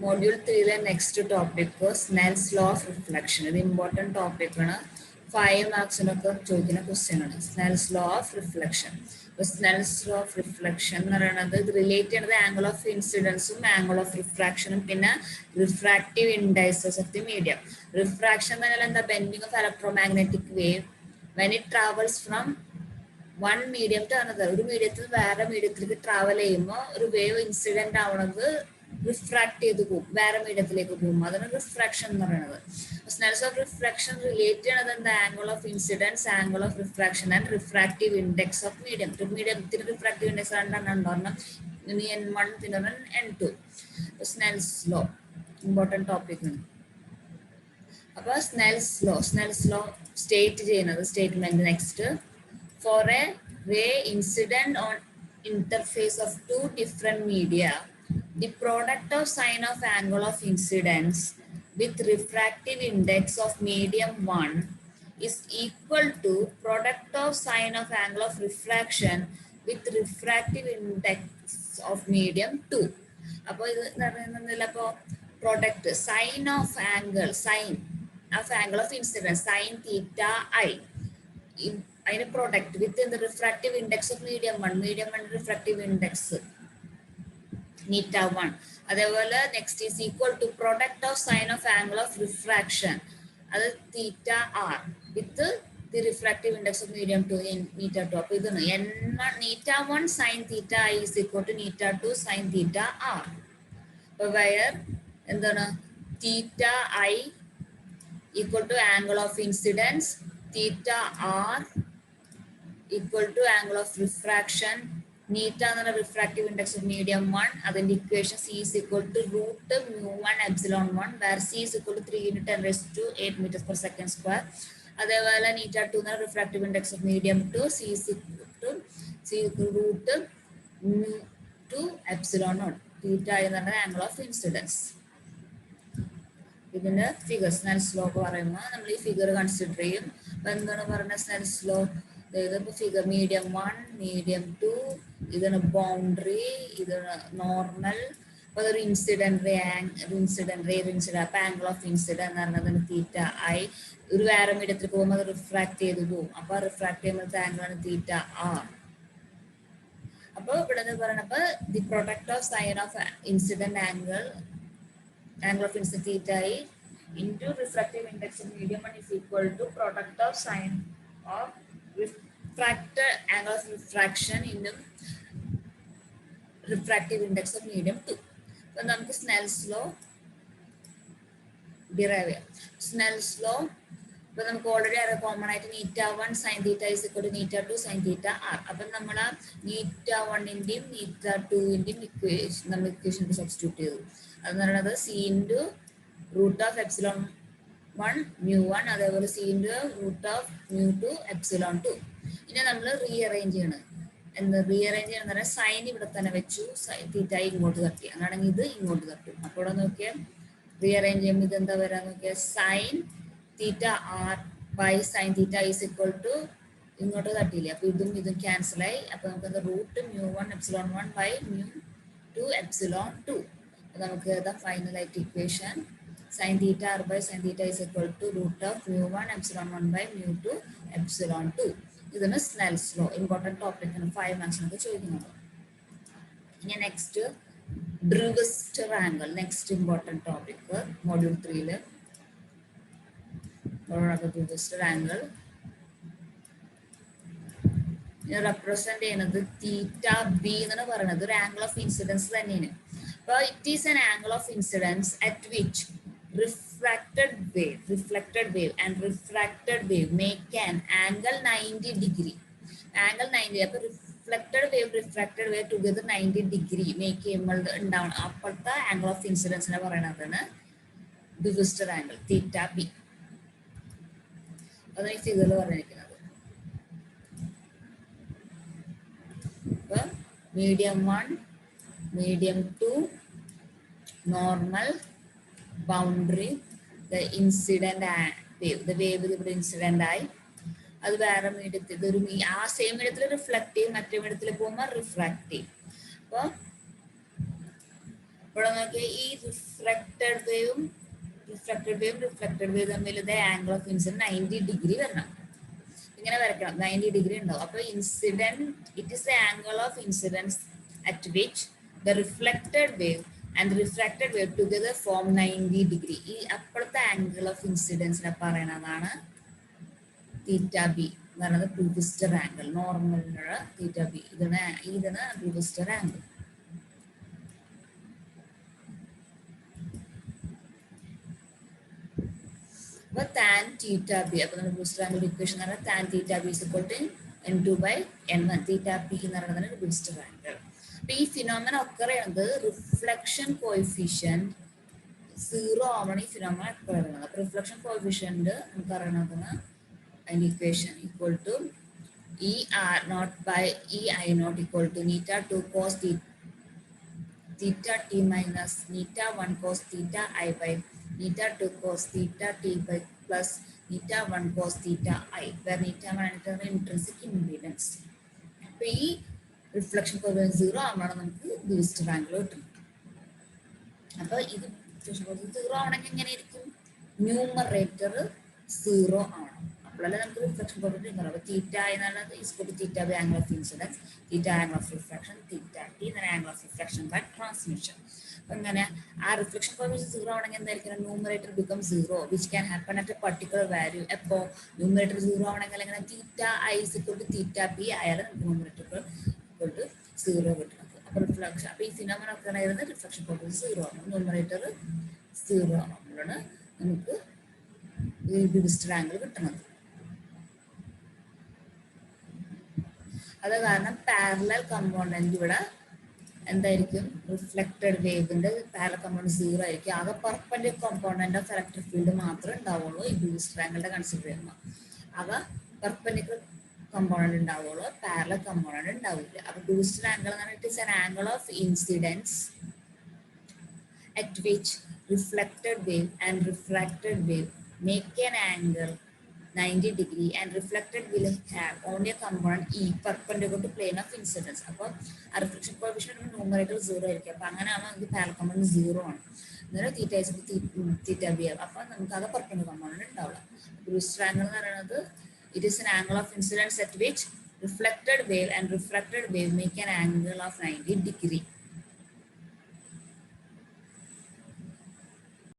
Module 3 next topic Snell's law of reflection. This important topic is 5 marks question. Snell's law of reflection. Snell's law of reflection is related to the angle of incidence, angle of refraction, and refractive indices of the medium. Refraction is the bending of electromagnetic wave when it travels from one medium to another. ഒരു മീഡിയത്തിൽ വേറെ മീഡിയത്തിലേക്ക് travel ചെയ്യുമ്പോൾ ഒരു wave incident ആവുന്നത് refract ചെയ്ത് പോകും, വേറെ മീഡിയത്തിലേക്ക് പോകും. അതാണ് റിഫ്രാക്ഷൻ എന്ന് പറയുന്നത്. സ്നെൽസ് ഓഫ് റിഫ്രാക്ഷൻ റിലേറ്റ് ചെയ്യണത് എന്താ? Angle of incidence, angle of refraction and refractive index of medium. മീഡിയത്തിന് റിഫ്രാക്റ്റീവ് ഇൻഡെക്സ് രണ്ടെണ്ണം ഉണ്ടോരണം, N1 പിന്നെ N2. Snell's law important topic ആണ്. അപ്പോൾ സ്നെൽസ് ലോ സ്റ്റേറ്റ് ചെയ്യുന്നത് statement next. For a ray incident on interface of two different media, the product of sine of angle of incidence with refractive index of medium 1 is equal to product of sine of angle of refraction with refractive index of medium 2. അപ്പോൾ ഇത് പറയുന്നില്ല, അപ്പോൾ product sine of angle of incidence sine theta I അതിന് product with the refractive index of medium 1 refractive index eta 1. അതേപോലെ next is equal to product of sine of angle of refraction, അത് theta r with the refractive index of medium 2 eta 2. അപ്പോൾ ഇതാണ് N1 eta 1 sine theta I is equal to eta 2 sine theta r. അപ്പോൾ where എന്താണ് തീറ്റ I equal to angle of incidence, theta r equal to angle of refraction, neta and refractive index of medium 1. Then the equation C is equal to root mu1 epsilon 1, where C is equal to 3 into 10 raised to 8 meters per second square. Otherwise, neta 2 the refractive index of medium 2, C is equal to root mu2 epsilon 0. Theta is the angle of incidence. ഇതിന്റെ figure Snell's law പറയുമ്പോൾ നമ്മൾ ഈ figure consider ചെയ്യും. അപ്പോൾ എന്താണ് പറയുന്നത് Snell's law? ഇതിപ്പോൾ figure medium 1 medium 2, ഇതാണ് ബൗണ്ടറി, ഇതാണ് നോർമൽ. അപ്പോൾ അതൊരു ഇൻസിഡന്റ് റേ അപ്പോൾ ആംഗിൾ ഓഫ് ഇൻസിഡന്റ് എന്ന് പറയുന്നത് തീറ്റ ഐ. ഒരു വേറെ മീഡിയത്തിൽ പോകുമ്പോൾ അത് റിഫ്രാക്ട് ചെയ്ത് പോകും. അപ്പോൾ റിഫ്രാക്ട് ചെയ്യുമ്പോഴത്തെ ആംഗിളാണ് തീറ്റ ആർ. അപ്പോൾ ഇവിടെ നിന്ന് പറയണപ്പോൾ the product of sine of incident angle of incident theta I into refractive index of medium 1 is equal to product of sine of refracted angle of refraction into refractive index of medium 2. So നമുക്ക് Snell's law derive ചെയ്യാം. Snell's law ഇപ്പോൾ നമുക്ക് already അറിയാം, common ആയിട്ട് നീറ്റ 1 sine theta is equal to eta 2 sine theta R. അപ്പം നമ്മൾ ആ നീറ്റ 1-ൻ്റെയും നീറ്റ 2-ൻ്റെയും equation നമ്മൾ ഇക്വേഷൻ സബ്സ്റ്റിറ്റ്യൂട്ട് ചെയ്തു. അതെന്ന് പറയുന്നത് C into root of epsilon 1 μ1, അതേപോലെ C into root of μ2 epsilon 2. ഇനി നമ്മൾ റീഅറേഞ്ച് ചെയ്യണം. റീഅറേഞ്ച് ചെയ്യണമെന്ന് പറഞ്ഞാൽ സൈൻ ഇവിടെ തന്നെ വെച്ചു, തീറ്റ ഇങ്ങോട്ട് തട്ടി, അങ്ങനെയാണെങ്കിൽ ഇത് ഇങ്ങോട്ട് തട്ടും. അപ്പോൾ ഇവിടെ നോക്കിയാൽ റീഅറേഞ്ച് ചെയ്യുമ്പോൾ ഇത് എന്താ വരാൻ നോക്കിയാൽ sine theta r by sine theta is equal to ഇങ്ങോട്ട് തട്ടിയില്ലേ, അപ്പോൾ ഇതും ക്യാൻസലായി. അപ്പോൾ നമുക്ക് എന്താ റൂട്ട് μ1 എപ്സിലോൺ 1 ബൈ μ2 എപ്സിലോൺ 2. നമുക്ക് ഏതാ ഫൈനൽ ആയിട്ട് equation sine theta r by sine theta is equal to root of μ1 epsilon 1 by μ2 epsilon 2. ഇതാണ് സ്നെൽസ് ലോ. ഇമ്പോർട്ടൻറ്റ് ടോപ്പിക് ആണ്, 5 മാർക്സിനൊക്കെ ചോദിക്കുന്നത്. ഇനി next Brewster angle, next important topic module 3 Brewster angle represent ചെയ്യുന്നത് theta B എന്നാണ് പറയുന്നത്. ഒരു angle of incidents തന്നെയാണ്. അപ്പോൾ it is an angle of incidence at which reflected wave and refracted wave make an angle 90 degree. Angle 90. അപ്പോൾ reflected wave together 90 degree make ചെയ്യുമ്പോൾ ഉണ്ടാവണം. അപ്പോഴത്തെ ആംഗിൾ ഓഫ് ഇൻസിഡൻസിനെ പറയുന്നതാണ് ബ്രൂവെസ്റ്റർ ആംഗിൾ തീറ്റ ബി. അതാണ് ഈ ഫിഗറിൽ പറഞ്ഞിരിക്കുന്നത്. അപ്പോൾ medium 1 medium 2 normal boundary the incident wave, the wave ഇവിടെ ഇൻസിഡന്റ് ആയി, അത് വേറെ മീഡിയത്തിൽ ഇതൊരു ആ സെയിം മീഡിയത്തിൽ റിഫ്ലക്ട് ചെയ്യും, മറ്റേ മീഡിയത്തിൽ പോകുമ്പോൾ റിഫ്രാക്ട് ചെയ്യും. അപ്പോൾ ഇവിടെ നോക്കിയാൽ ഈ റിഫ്ലക്റ്റഡ് വേവും റിഫ്ലക്റ്റഡ് വേവ് തമ്മിൽ ആംഗിൾ ഓഫ് ഇൻസിഡൻസ് 90 ഡിഗ്രി വരണം. ഇങ്ങനെ വരയ്ക്കണം. 90 ഡിഗ്രി ഉണ്ടാവും. അപ്പോൾ incident it is the angle of incidents at which the reflected wave and refracted wave together form 90 degree. ഈ അപ്പോഴത്തെ ആംഗിൾ ഓഫ് ഇൻസിഡൻസിനെ പറയണതാണ് തീറ്റ ബി എന്ന് പറയുന്നത് ബ്രൂവിസ്റ്റർ ആംഗിൾ. നോർമലിനുള്ള തീറ്റ ബി ഇതാണ് ബ്രൂവിസ്റ്റർ ആംഗിൾ. അപ്പോൾ tan തീറ്റ ബി, അപ്പോൾ നമ്മൾ ബ്രൂവിസ്റ്റർ ആംഗിൾ ഇക്വേഷൻ എന്ന് പറഞ്ഞാൽ tan theta B is equal to n2/n1. Theta B എന്ന് പറയുന്നത് ബ്രൂവിസ്റ്റർ ആംഗിൾ. അപ്പോൾ ഈ ഫിനോമിന ഒക്കർ ചെയ്യുന്നത് റിഫ്ലക്ഷൻ കോഎഫിഷ്യന്റ് 0 ആവണം. ഈ ഫിനോമിന ഒക്കർ ചെയ്യുന്നത് അപ്പോൾ റിഫ്ലക്ഷൻ കോഎഫിഷ്യന്റ് നമുക്ക് അറിയണമെന്ന് അതിൻ്റെ equation equal to ER0/EI0 equal to η2 cos θt minus η1 cos θi by η2 cos θt by plus η1 cos θi, where η1 is intrinsic impedance. അപ്പോൾ ഈ റിഫ്ലക്ഷൻ കോഎഫിഷ്യന്റ് 0 ആവുമ്പോൾ നമുക്ക് ബ്രൂവിസ്റ്റർ ആംഗിൾ കിട്ടും. അപ്പോൾ ഇത് 0 ആവണമെങ്കിൽ എങ്ങനെയായിരിക്കും? ന്യൂമറേറ്റർ 0 ആവണം. അപ്പോഴല്ലേ നമുക്ക് റിഫ്ലക്ഷൻ കോഎഫിഷ്യന്റ് അപ്പോൾ തീറ്റ എന്നുള്ളത് equal to theta by angle of incidence, theta angle of reflection, theta t എന്നാണ് angle of reflection by transmission. അപ്പോൾ ഇങ്ങനെ ആ റിഫ്ലക്ഷൻ കോഎഫിഷ്യന്റ് 0 ആണെങ്കിൽ എന്തായിരിക്കും? Numerator become 0 which can happen at a particular value. അപ്പോൾ numerator 0 ആവണമെങ്കിൽ എങ്ങനെ? Theta I is equal to theta b ആയാലും നമുക്ക് ന്യൂമറേറ്റർ ഈക്വൽ ടു 0 കിട്ടുന്നത്. അപ്പോൾ റിഫ്ലക്ഷൻ അപ്പോൾ ഈ ഫിനോമിന ഒക്കെ ആയിരുന്നത് റിഫ്ലക്ഷൻ കോഎഫിഷ്യന്റ് 0 ആണ്. ന്യൂമറേറ്റർ 0 ആകുമ്പോഴാണ് നമുക്ക് ഈ ബ്രൂവിസ്റ്റർ ആംഗിൾ കിട്ടുന്നത്. അത് കാരണം പാരലൽ കമ്പോണന്റ് ഇവിടെ എന്തായിരിക്കും? റിഫ്ലക്റ്റഡ് വേവിന്റെ പാരലൽ കമ്പോണന്റ് 0 ആയിരിക്കും. ആകെ perpendicular component of electric field മാത്രമേ ഉണ്ടാവുള്ളൂ ഈ ബ്രൂവിസ്റ്റർ ആംഗിളിന്റെ കൺസിഡർ ചെയ്യുമ്പോൾ. ആകെ പെർപെൻഡിക്കുലർ കമ്പോണന്റ് ഉണ്ടാവുള്ളൂ, പാരലൽ കമ്പോണന്റ് ഉണ്ടാവില്ല. അപ്പൊ ബ്രൂവിസ്റ്റർ ആംഗിൾ എന്ന് പറഞ്ഞാൽ it is an angle of incidents at which reflected wave and refracted wave make an angle 90 degree and reflected will have only a component E perpendicular to plane of incidence. അപ്പോൾ ആ reflection coefficient numerator 0 ആയിരിക്കും. അപ്പോൾ അങ്ങനെയാണ് നമുക്ക് parallel component 0 ആണ്. അന്നേരം തീറ്റ B ആവും. അപ്പോൾ നമുക്ക് അത് പെർപെൻഡിക്കുലർ കമ്പോണന്റ് ഉണ്ടാവില്ല. ബ്രൂവിസ്റ്റർ ആംഗിൾ എന്ന് പറയുന്നത് it is an angle of incidence at which reflected wave and refracted wave make an angle of 90 degree.